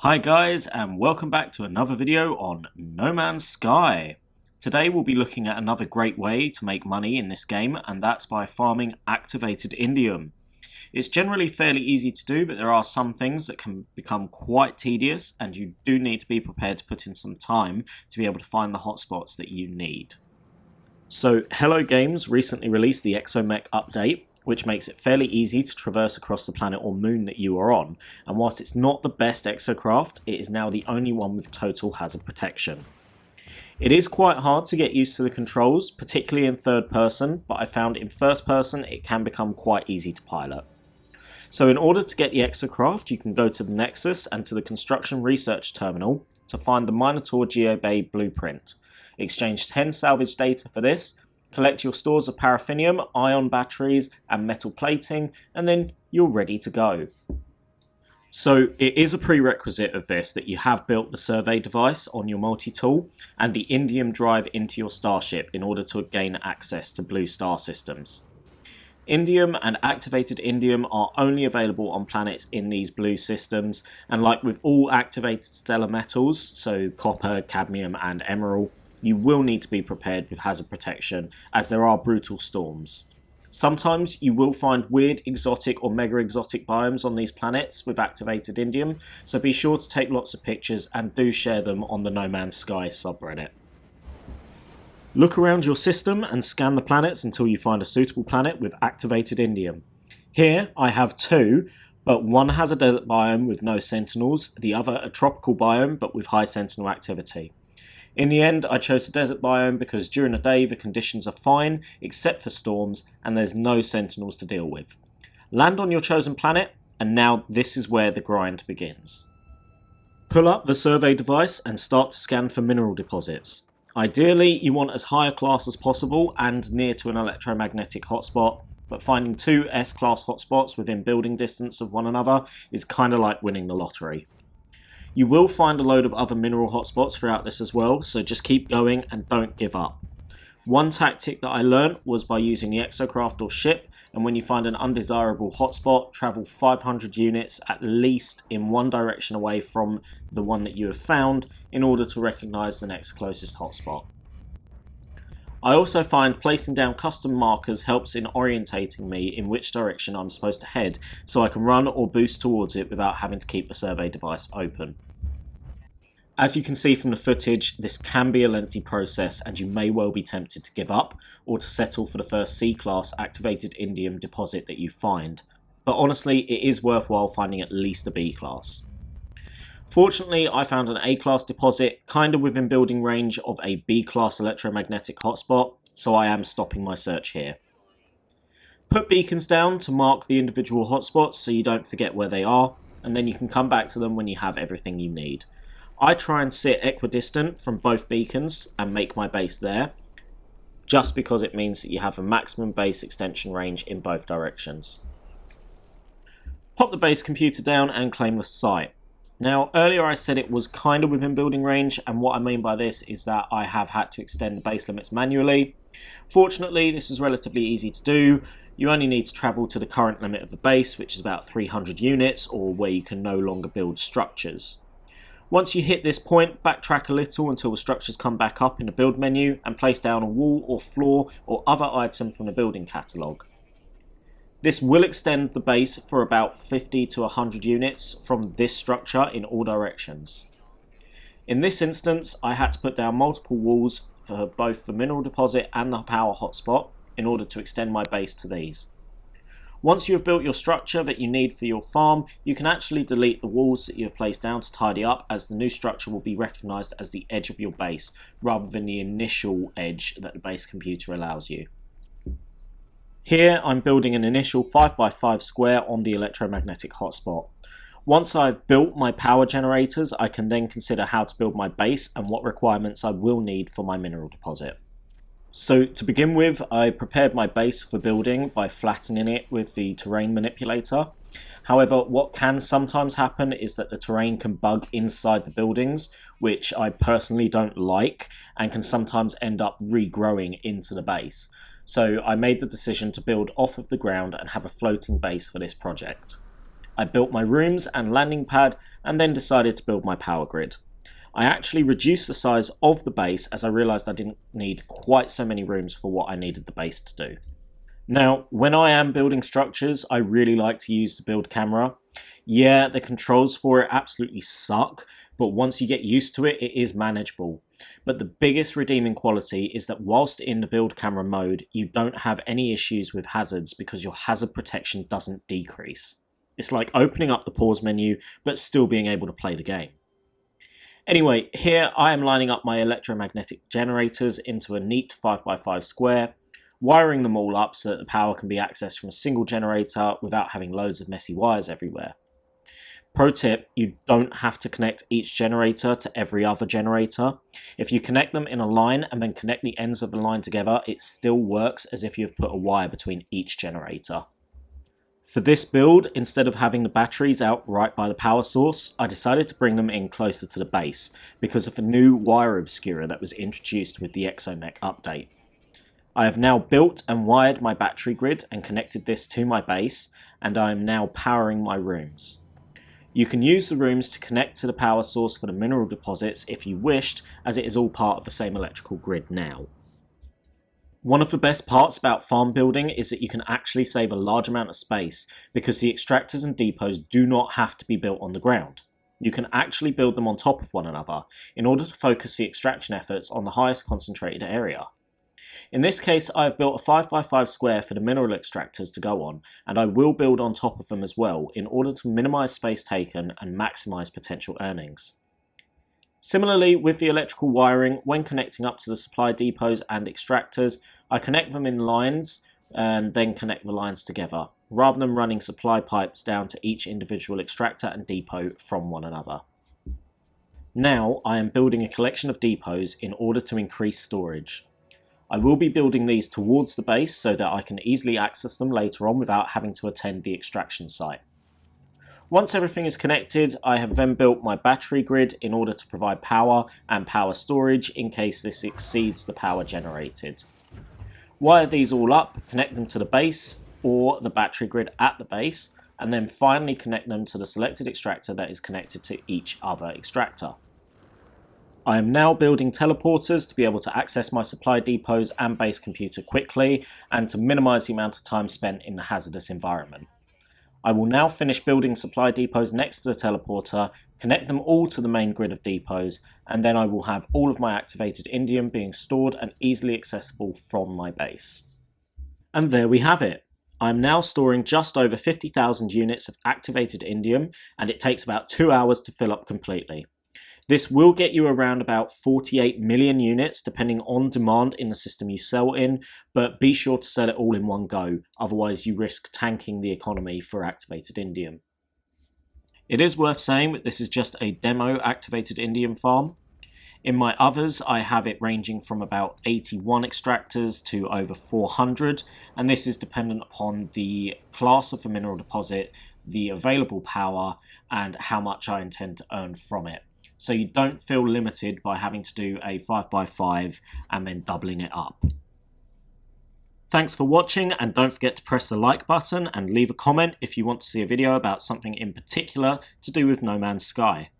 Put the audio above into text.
Hi guys, and welcome back to another video on No Man's Sky. Today we'll be looking at another great way to make money in this game, and that's by farming activated indium. It's generally fairly easy to do, but there are some things that can become quite tedious, and you do need to be prepared to put in some time to be able to find the hotspots that you need. So Hello Games recently released the Exomech update, which makes it fairly easy to traverse across the planet or moon that you are on, and whilst it's not the best exocraft, it is now the only one with total hazard protection. It is quite hard to get used to the controls, particularly in third person, but I found in first person it can become quite easy to pilot. So in order to get the exocraft, you can go to the Nexus and to the Construction Research Terminal to find the Minotaur Geobay blueprint. Exchange 10 salvage data for this, collect your stores of paraffinium, ion batteries and metal plating, and then you're ready to go. So it is a prerequisite of this that you have built the survey device on your multi-tool and the indium drive into your starship in order to gain access to blue star systems. Indium and activated indium are only available on planets in these blue systems, and like with all activated stellar metals, so copper, cadmium and emerald, you will need to be prepared with hazard protection as there are brutal storms. Sometimes you will find weird exotic or mega exotic biomes on these planets with activated indium, so be sure to take lots of pictures and do share them on the No Man's Sky subreddit. Look around your system and scan the planets until you find a suitable planet with activated indium. Here I have two, but one has a desert biome with no sentinels, the other a tropical biome but with high sentinel activity. In the end, I chose the desert biome because during the day the conditions are fine except for storms and there's no sentinels to deal with. Land on your chosen planet, and now this is where the grind begins. Pull up the survey device and start to scan for mineral deposits. Ideally, you want as high a class as possible and near to an electromagnetic hotspot, but finding two S-class hotspots within building distance of one another is kinda like winning the lottery. You will find a load of other mineral hotspots throughout this as well, so just keep going and don't give up. One tactic that I learned was by using the exocraft or ship, and when you find an undesirable hotspot, travel 500 units at least in one direction away from the one that you have found in order to recognise the next closest hotspot. I also find placing down custom markers helps in orientating me in which direction I'm supposed to head, so I can run or boost towards it without having to keep the survey device open. As you can see from the footage, this can be a lengthy process and you may well be tempted to give up or to settle for the first C-class activated indium deposit that you find, but honestly it is worthwhile finding at least a B-class. Fortunately, I found an A-class deposit kinda within building range of a B-class electromagnetic hotspot, so I am stopping my search here. Put beacons down to mark the individual hotspots so you don't forget where they are, and then you can come back to them when you have everything you need. I try and sit equidistant from both beacons and make my base there, just because it means that you have a maximum base extension range in both directions. Pop the base computer down and claim the site. Now, earlier I said it was kind of within building range, and what I mean by this is that I have had to extend the base limits manually. Fortunately, this is relatively easy to do. You only need to travel to the current limit of the base, which is about 300 units, or where you can no longer build structures. Once you hit this point, backtrack a little until the structures come back up in the build menu and place down a wall or floor or other item from the building catalogue. This will extend the base for about 50 to 100 units from this structure in all directions. In this instance, I had to put down multiple walls for both the mineral deposit and the power hotspot in order to extend my base to these. Once you have built your structure that you need for your farm, you can actually delete the walls that you have placed down to tidy up, as the new structure will be recognised as the edge of your base rather than the initial edge that the base computer allows you. Here I'm building an initial 5x5 square on the electromagnetic hotspot. Once I've built my power generators, I can then consider how to build my base and what requirements I will need for my mineral deposit. So to begin with, I prepared my base for building by flattening it with the terrain manipulator. However, what can sometimes happen is that the terrain can bug inside the buildings, which I personally don't like, and can sometimes end up regrowing into the base. So I made the decision to build off of the ground and have a floating base for this project. I built my rooms and landing pad and then decided to build my power grid. I actually reduced the size of the base as I realised I didn't need quite so many rooms for what I needed the base to do. Now, when I am building structures, I really like to use the build camera. Yeah, the controls for it absolutely suck, but once you get used to it, it is manageable. But the biggest redeeming quality is that whilst in the build camera mode, you don't have any issues with hazards because your hazard protection doesn't decrease. It's like opening up the pause menu, but still being able to play the game. Anyway, here I am lining up my electromagnetic generators into a neat 5x5 square, wiring them all up so that the power can be accessed from a single generator without having loads of messy wires everywhere. Pro tip, you don't have to connect each generator to every other generator. If you connect them in a line and then connect the ends of the line together, it still works as if you've put a wire between each generator. For this build, instead of having the batteries out right by the power source, I decided to bring them in closer to the base because of a new wire obscurer that was introduced with the Exomech update. I have now built and wired my battery grid and connected this to my base, and I am now powering my rooms. You can use the rooms to connect to the power source for the mineral deposits if you wished, as it is all part of the same electrical grid now. One of the best parts about farm building is that you can actually save a large amount of space because the extractors and depots do not have to be built on the ground. You can actually build them on top of one another in order to focus the extraction efforts on the highest concentrated area. In this case, I have built a 5x5 square for the mineral extractors to go on, and I will build on top of them as well in order to minimise space taken and maximise potential earnings. Similarly, with the electrical wiring, when connecting up to the supply depots and extractors, I connect them in lines and then connect the lines together, rather than running supply pipes down to each individual extractor and depot from one another. Now I am building a collection of depots in order to increase storage. I will be building these towards the base so that I can easily access them later on without having to attend the extraction site. Once everything is connected, I have then built my battery grid in order to provide power and power storage in case this exceeds the power generated. Wire these all up, connect them to the base or the battery grid at the base, and then finally connect them to the selected extractor that is connected to each other extractor. I am now building teleporters to be able to access my supply depots and base computer quickly and to minimise the amount of time spent in the hazardous environment. I will now finish building supply depots next to the teleporter, connect them all to the main grid of depots, and then I will have all of my activated indium being stored and easily accessible from my base. And there we have it. I am now storing just over 50,000 units of activated indium, and it takes about 2 hours to fill up completely. This will get you around about 48 million units depending on demand in the system you sell in, but be sure to sell it all in one go, otherwise you risk tanking the economy for activated indium. It is worth saying that this is just a demo activated indium farm. In my others, I have it ranging from about 81 extractors to over 400, and this is dependent upon the class of the mineral deposit, the available power, and how much I intend to earn from it. So you don't feel limited by having to do a 5x5 and then doubling it up. Thanks for watching, and don't forget to press the like button and leave a comment if you want to see a video about something in particular to do with No Man's Sky.